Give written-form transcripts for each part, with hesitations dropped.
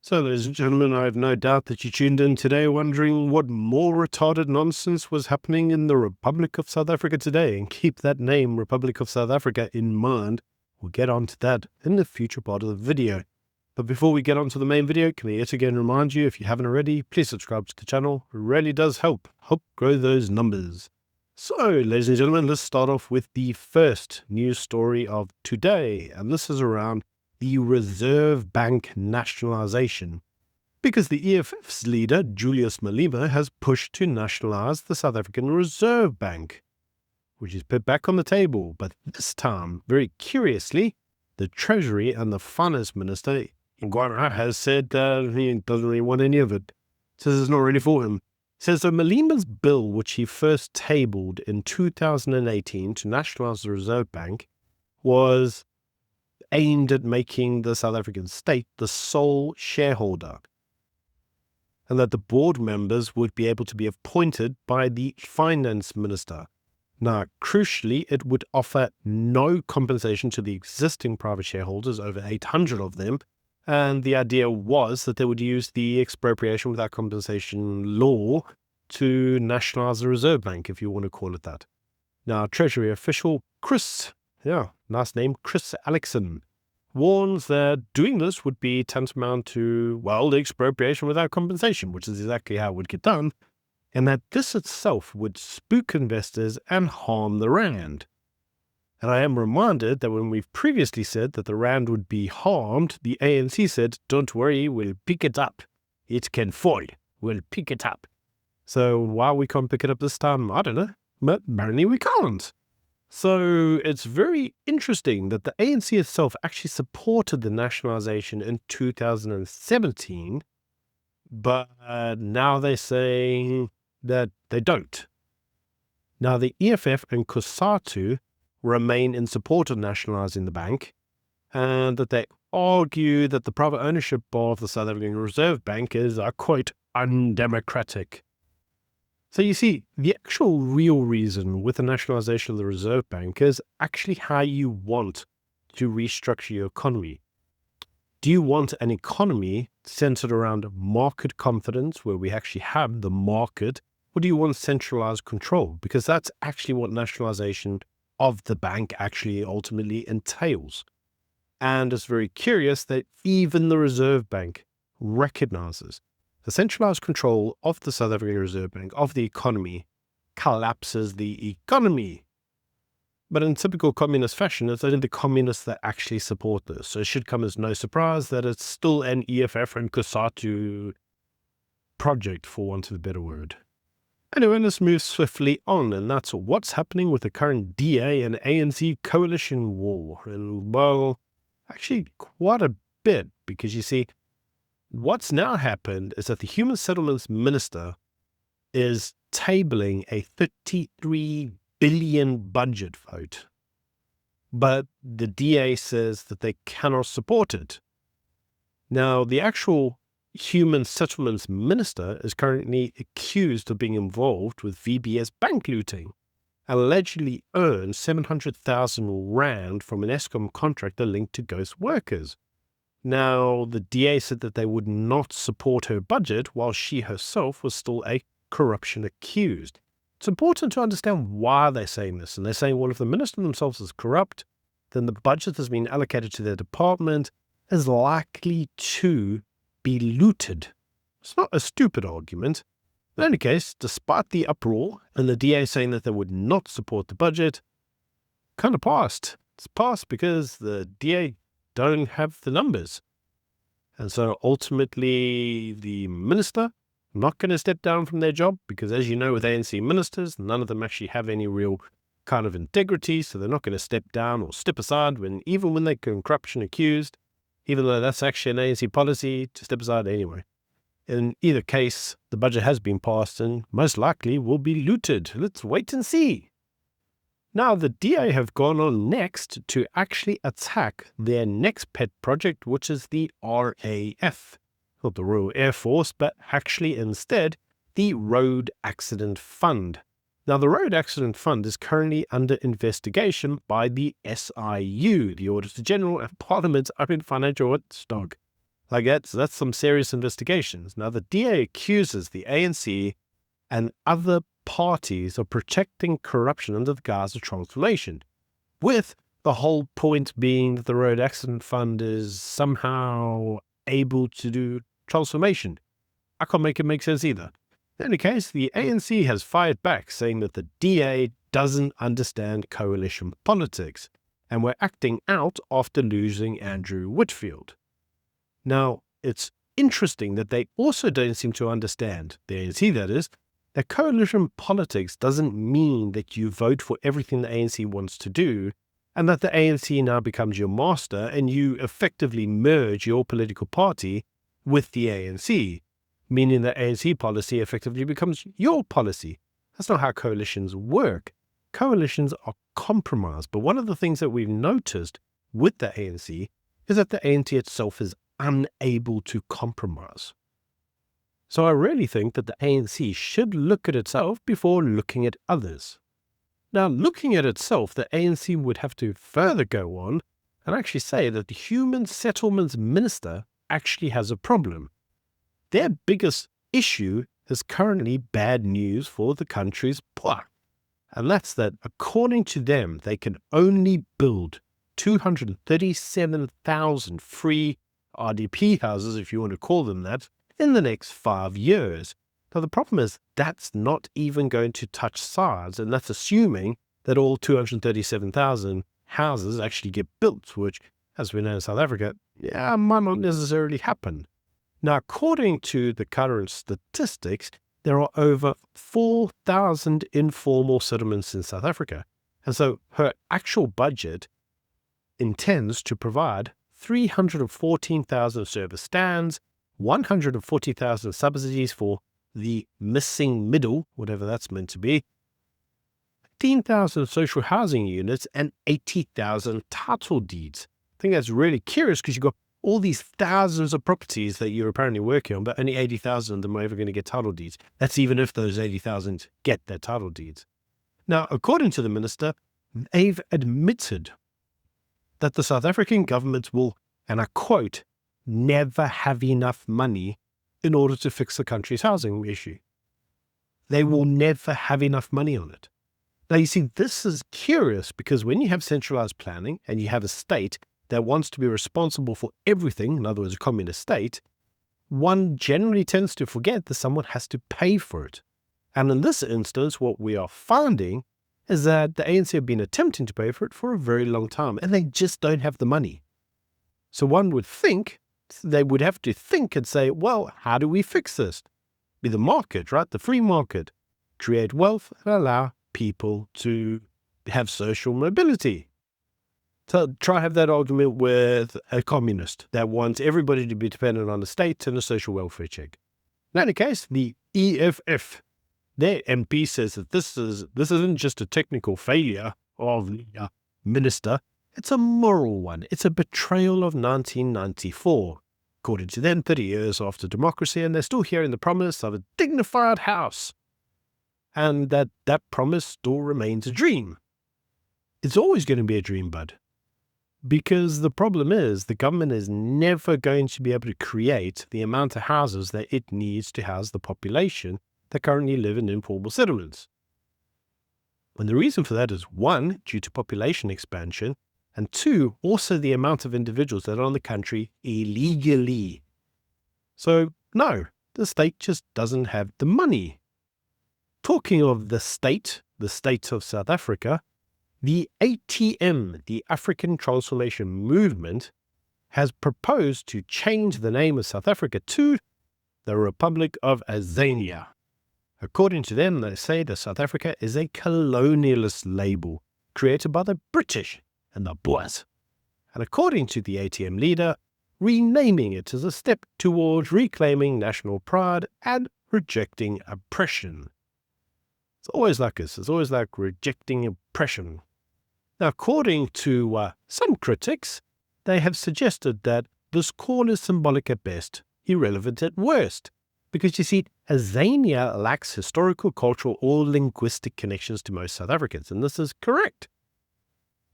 So, ladies and gentlemen, I have no doubt that you tuned in today wondering what more retarded nonsense was happening in the Republic of South Africa today. And keep that name, Republic of South Africa, in mind. We'll get on to that in the future part of the video. But before we get on to the main video, can I yet again remind you, if you haven't already, please subscribe to the channel. It really does help grow those numbers. So, ladies and gentlemen, let's start off with the first news story of today. And this is around the Reserve Bank nationalization, because the EFF's leader, Julius Malema, has pushed to nationalize the South African Reserve Bank, which is put back on the table. But this time, very curiously, the Treasury and the Finance Minister, Ngwana, has said he doesn't really want any of it. Says it's not really for him. Says that Malema's bill, which he first tabled in 2018 to nationalize the Reserve Bank, was aimed at making the South African state the sole shareholder, and that the board members would be able to be appointed by the finance minister. Now, crucially, it would offer no compensation to the existing private shareholders, over 800 of them, and the idea was that they would use the expropriation without compensation law to nationalize the Reserve Bank, if you want to call it that. Now, Treasury official Chris Alexson, warns that doing this would be tantamount to, well, the expropriation without compensation, which is exactly how it would get done, and that this itself would spook investors and harm the rand. And I am reminded that when we've previously said that the rand would be harmed, the ANC said, don't worry, we'll pick it up. It can fall. We'll pick it up. So why we can't pick it up this time, I don't know, but apparently we can't. So it's very interesting that the ANC itself actually supported the nationalization in 2017, but now they're saying that they don't. Now, the EFF and COSATU remain in support of nationalizing the bank, and that they argue that the private ownership of the South African Reserve Bank is, I quote, undemocratic. So you see, the actual real reason with the nationalization of the Reserve Bank is actually how you want to restructure your economy. Do you want an economy centered around market confidence, where we actually have the market, or do you want centralized control? Because that's actually what nationalization of the bank actually ultimately entails. And it's very curious that even the Reserve Bank recognizes the centralized control of the South African Reserve Bank, of the economy, collapses the economy. But in typical communist fashion, it's only the communists that actually support this. So it should come as no surprise that it's still an EFF and COSATU project, for want of a better word. Anyway, let's move swiftly on, and that's what's happening with the current DA and ANC coalition war. And, well, actually quite a bit, because you see, what's now happened is that the Human Settlements Minister is tabling a 33 billion budget vote, but the DA says that they cannot support it. Now, the actual Human Settlements Minister is currently accused of being involved with VBS bank looting, and allegedly earned 700,000 rand from an Eskom contractor linked to ghost workers. Now, the DA said that they would not support her budget, while she herself was still a corruption accused. It's important to understand why they're saying this. And they're saying, well, if the minister themselves is corrupt, then the budget that's been allocated to their department is likely to be looted. It's not a stupid argument. In any case, despite the uproar and the DA saying that they would not support the budget, kind of passed. It's passed because the DA don't have the numbers. And so ultimately the minister not going to step down from their job, because as you know, with ANC ministers, none of them actually have any real kind of integrity, so they're not going to step down or step aside even when they're corruption accused, even though that's actually an ANC policy to step aside anyway. In either case, the budget has been passed and most likely will be looted. Let's wait and see. Now, the DA have gone on next to actually attack their next pet project, which is the RAF. Not the Royal Air Force, but actually instead the Road Accident Fund. Now, the Road Accident Fund is currently under investigation by the SIU, the Auditor General and Parliament's own financial watchdog. Like that's some serious investigations. Now, the DA accuses the ANC and other parties of protecting corruption under the guise of transformation, with the whole point being that the road accident fund is somehow able to do transformation. I can't make it make sense either. In any case, the ANC has fired back, saying that the DA doesn't understand coalition politics, and we're acting out after losing Andrew Whitfield. Now, it's interesting that they also don't seem to understand, the ANC that is, that coalition politics doesn't mean that you vote for everything the ANC wants to do, and that the ANC now becomes your master and you effectively merge your political party with the ANC, meaning that ANC policy effectively becomes your policy. That's not how coalitions work. Coalitions are compromise, but one of the things that we've noticed with the ANC is that the ANC itself is unable to compromise. So I really think that the ANC should look at itself before looking at others. Now, looking at itself, the ANC would have to further go on and actually say that the Human Settlements Minister actually has a problem. Their biggest issue is currently bad news for the country's poor. And that's that, according to them, they can only build 237,000 free RDP houses, if you want to call them that, in the next 5 years. Now, the problem is that's not even going to touch SARS, and that's assuming that all 237,000 houses actually get built, which, as we know in South Africa, might not necessarily happen. Now, according to the current statistics, there are over 4,000 informal settlements in South Africa. And so her actual budget intends to provide 314,000 service stands, 140,000 subsidies for the missing middle, whatever that's meant to be, 15,000 social housing units, and 80,000 title deeds. I think that's really curious because you've got all these thousands of properties that you're apparently working on, but only 80,000 of them are ever going to get title deeds. That's even if those 80,000 get their title deeds. Now, according to the minister, they've admitted that the South African government will, and I quote, never have enough money in order to fix the country's housing issue. They will never have enough money on it. Now, you see, this is curious because when you have centralized planning and you have a state that wants to be responsible for everything, in other words, a communist state, one generally tends to forget that someone has to pay for it. And in this instance, what we are finding is that the ANC have been attempting to pay for it for a very long time, and they just don't have the money. So one would think they would have to think and say, well, how do we fix this? Be the market, right? The free market. Create wealth and allow people to have social mobility. So try have that argument with a communist that wants everybody to be dependent on the state and a social welfare check. In any case, the EFF, their MP says that this isn't just a technical failure of the minister, it's a moral one. It's a betrayal of 1994. According to them, 30 years after democracy, and they're still hearing the promise of a dignified house. And that promise still remains a dream. It's always going to be a dream, bud. Because the problem is the government is never going to be able to create the amount of houses that it needs to house the population that currently live in informal settlements. And the reason for that is, one, due to population expansion, and two, also the amount of individuals that are in the country illegally. So, no, the state just doesn't have the money. Talking of the state of South Africa, the ATM, the African Transformation Movement, has proposed to change the name of South Africa to the Republic of Azania. According to them, they say that South Africa is a colonialist label created by the British and the Boers. And according to the ATM leader, renaming it is a step towards reclaiming national pride and rejecting oppression. It's always like this. It's always like rejecting oppression. Now, according to some critics, they have suggested that this call is symbolic at best, irrelevant at worst. Because you see, Azania lacks historical, cultural, or linguistic connections to most South Africans, and this is correct.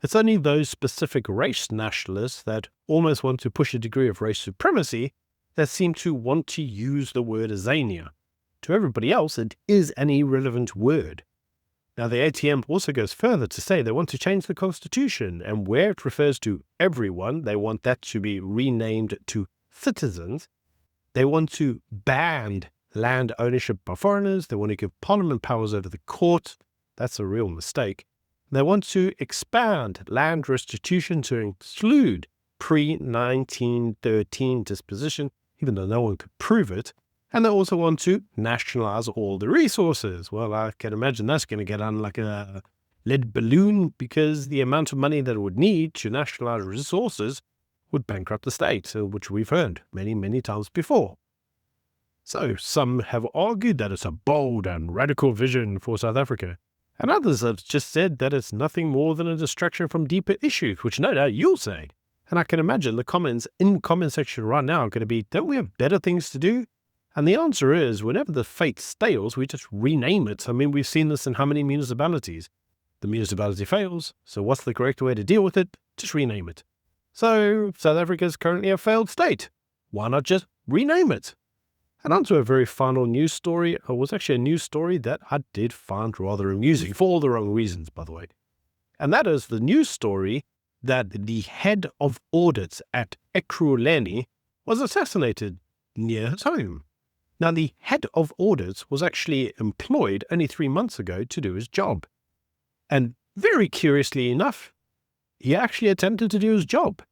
It's only those specific race nationalists that almost want to push a degree of race supremacy that seem to want to use the word Azania. To everybody else, it is an irrelevant word. Now, the ATM also goes further to say they want to change the constitution, and where it refers to everyone, they want that to be renamed to citizens. They want to ban land ownership by foreigners. They want to give parliament powers over the court. That's a real mistake. They want to expand land restitution to include pre-1913 disposition, even though no one could prove it. And they also want to nationalize all the resources. Well, I can imagine that's going to get on like a lead balloon, because the amount of money that it would need to nationalize resources would bankrupt the state, which we've heard many, many times before. So some have argued that it's a bold and radical vision for South Africa, and others have just said that it's nothing more than a distraction from deeper issues, which no doubt you'll say. And I can imagine the comments in the comment section right now are going to be, don't we have better things to do? And the answer is, whenever the fate stales, we just rename it. I mean, we've seen this in how many municipalities? The municipality fails, so what's the correct way to deal with it? Just rename it. So, South Africa is currently a failed state. Why not just rename it? And on to a very final news story. It was actually a news story that I did find rather amusing, for all the wrong reasons, by the way. And that is the news story that the head of audits at Ekurhuleni was assassinated near his home. Now, the head of audits was actually employed only 3 months ago to do his job. And very curiously enough, he actually attempted to do his job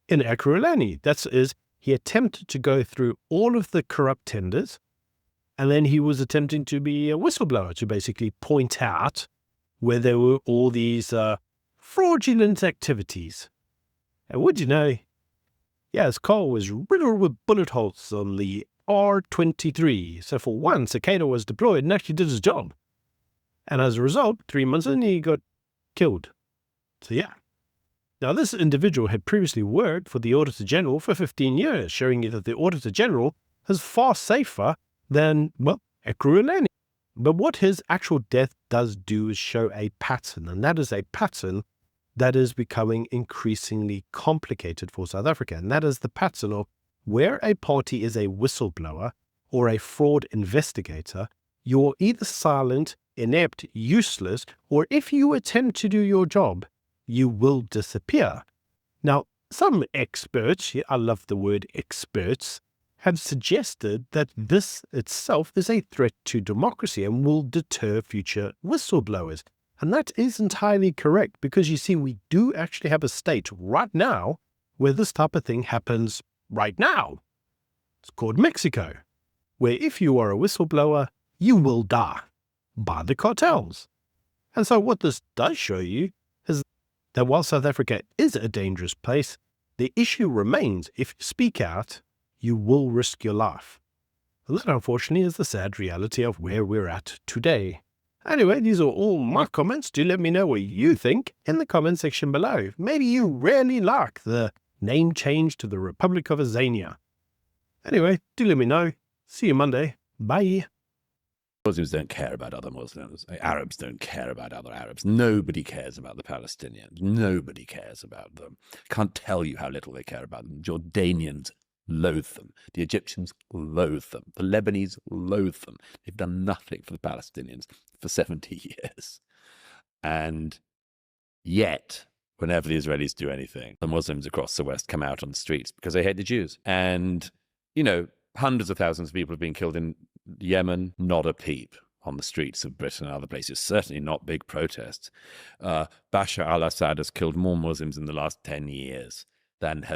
in Ekurhuleni. That is, he attempted to go through all of the corrupt tenders, and then he was attempting to be a whistleblower to basically point out where there were all these fraudulent activities. And would you know, yeah, his car was riddled with bullet holes on the R23. So for once, Cicada was deployed and actually did his job. And as a result, 3 months in, he got killed. So yeah. Now, this individual had previously worked for the Auditor General for 15 years, showing you that the Auditor General is far safer than, well, Ekurhuleni. But what his actual death does do is show a pattern, and that is a pattern that is becoming increasingly complicated for South Africa. And that is the pattern of where a party is a whistleblower or a fraud investigator, you're either silent, inept, useless, or if you attempt to do your job, you will disappear. Now, some experts, I love the word experts, have suggested that this itself is a threat to democracy and will deter future whistleblowers. And that is entirely correct, because you see, we do actually have a state right now where this type of thing happens right now. It's called Mexico, where if you are a whistleblower, you will die by the cartels. And so what this does show you is that while South Africa is a dangerous place, the issue remains, if you speak out, you will risk your life. And that, unfortunately, is the sad reality of where we're at today. Anyway, these are all my comments. Do let me know what you think in the comment section below. Maybe you really like the name change to the Republic of Azania. Anyway, do let me know. See you Monday. Bye. Muslims don't care about other Muslims. Arabs don't care about other Arabs. Nobody cares about the Palestinians. Nobody cares about them. Can't tell you how little they care about them. Jordanians loathe them. The Egyptians loathe them. The Lebanese loathe them. They've done nothing for the Palestinians for 70 years. And yet, whenever the Israelis do anything, the Muslims across the West come out on the streets because they hate the Jews. And, you know, hundreds of thousands of people have been killed in Yemen, not a peep on the streets of Britain and other places, certainly not big protests. Bashar al-Assad has killed more Muslims in the last 10 years than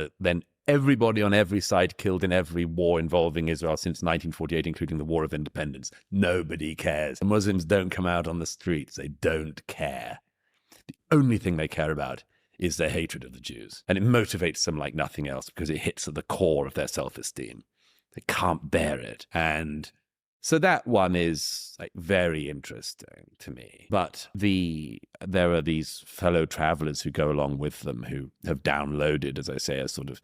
everybody on every side killed in every war involving Israel since 1948, including the War of Independence. Nobody cares. The Muslims don't come out on the streets. They don't care. The only thing they care about is their hatred of the Jews. And it motivates them like nothing else because it hits at the core of their self-esteem. They can't bear it. And so that one is like very interesting to me. But there are these fellow travelers who go along with them who have downloaded, as I say, a sort of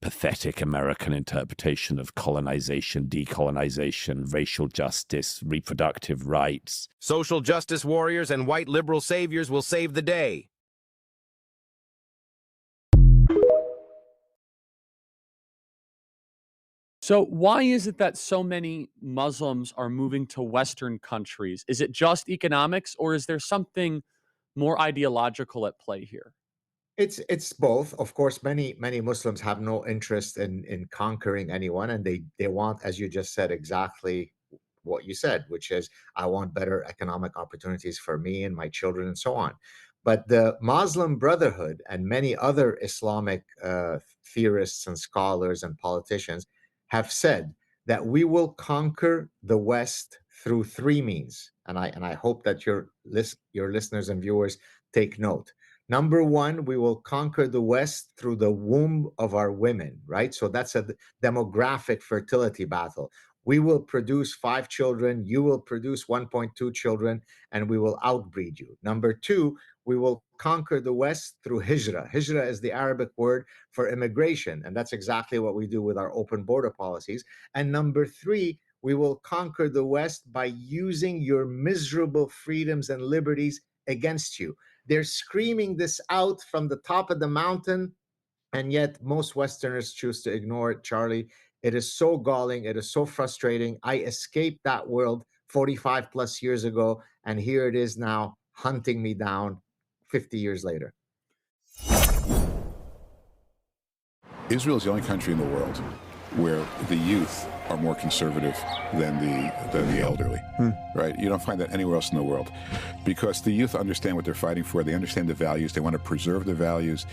pathetic American interpretation of colonization, decolonization, racial justice, reproductive rights. Social justice warriors and white liberal saviors will save the day. So why is it that so many Muslims are moving to Western countries? Is it just economics, or is there something more ideological at play here? It's both. Of course, many Muslims have no interest in conquering anyone, and they want, as you just said, exactly what you said, which is I want better economic opportunities for me and my children and so on. But the Muslim Brotherhood and many other Islamic theorists and scholars and politicians have said that we will conquer the West through three means, and I hope that your listeners and viewers take note. Number one, we will conquer the West through the womb of our women, right? So that's a demographic fertility battle. We will produce 5 children, you will produce 1.2 children, and we will outbreed you. Number two, we will conquer the West through hijrah. Hijrah is the Arabic word for immigration, and that's exactly what we do with our open border policies. And number three, we will conquer the West by using your miserable freedoms and liberties against you. They're screaming this out from the top of the mountain, and yet most Westerners choose to ignore it, Charlie. It is so galling. It is so frustrating. I escaped that world 45 plus years ago, and here it is now hunting me down 50 years later. Israel is the only country in the world where the youth are more conservative than the elderly, right? You don't find that anywhere else in the world, because the youth understand what they're fighting for. They understand the values. They want to preserve the values.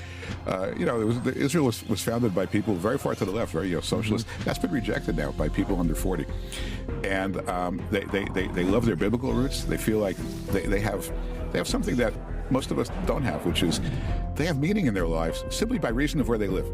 Israel was founded by people very far to the left, very socialist. That's been rejected now by people under 40, and they love their biblical roots. They feel like they have something that most of us don't have, which is they have meaning in their lives simply by reason of where they live.